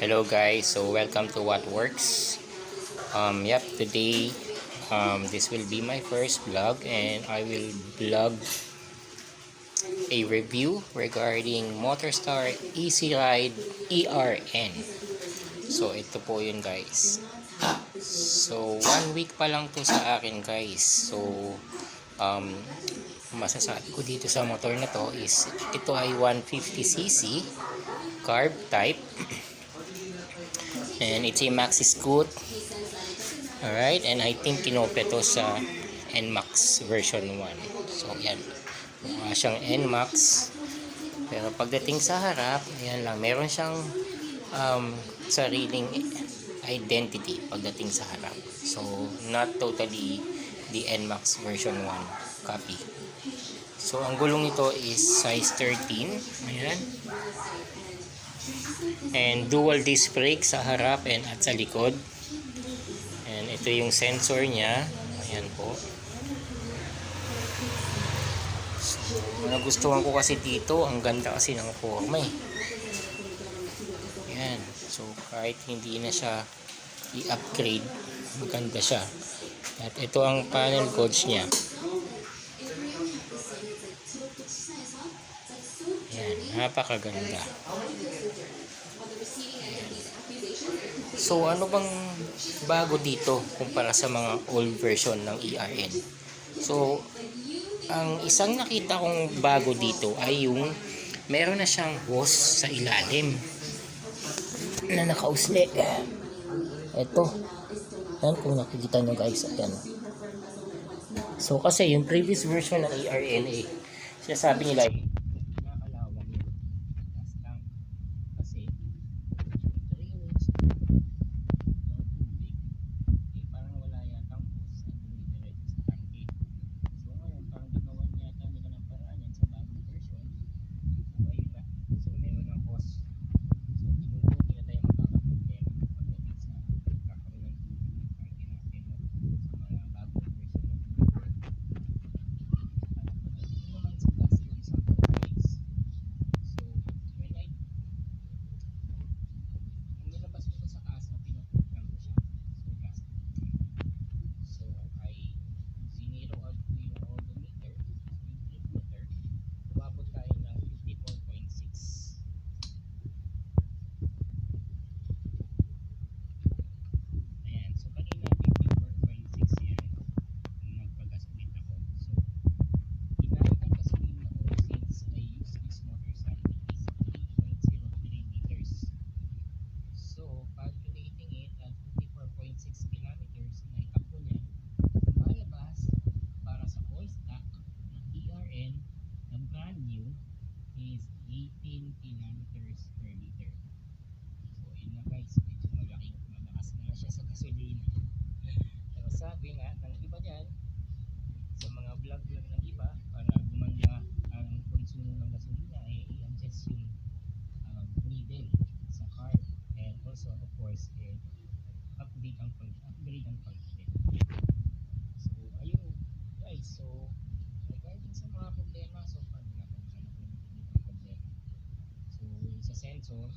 Hello guys, so welcome to What Works. Today this will be my first vlog and I will vlog a review regarding Motorstar Easy Ride ERN. So ito po yun guys. So 1 week pa lang to sa akin guys. So masasabi ko dito sa motor na to is ito ay 150cc carb type. And it's a maxi scoot. Alright, and I think kinope to sa NMAX version 1. So yan, mukha siyang NMAX. Pero pagdating sa harap, ayan lang, meron siyang sariling identity pagdating sa harap. So not totally the NMAX version 1 copy. So ang gulong nito is size 13. Ayan. And dual disc brake sa harap and at sa likod. And ito yung sensor niya. Ayan po. So, nagustuhan ko kasi dito, ang ganda kasi ng forma eh. Ayan. So kahit hindi na siya i-upgrade, maganda siya. At ito ang panel codes niya. Ayan, napakaganda. So ano bang bago dito kumpara sa mga old version ng ERN? So ang isang nakita kong bago dito ay yung meron na siyang hose sa ilalim na nakausli. Ito. Yan kung nakikita nyo guys. Ayan. So kasi yung previous version ng ERN sinasabi nila is 18 kilometers per liter. So yun na guys, medyo malakas na siya sa gasolina. Pero sabi nga ng iba dyan, sa mga vlog ng iba, para gumanda ang konsumo ng gasolina, i-adjust yung needle sa car. And also of course, upgrade ang pag-upgrade. So ayun guys, so regarding sa mga problema, so far wala pa naman ako problema. So sa sensor,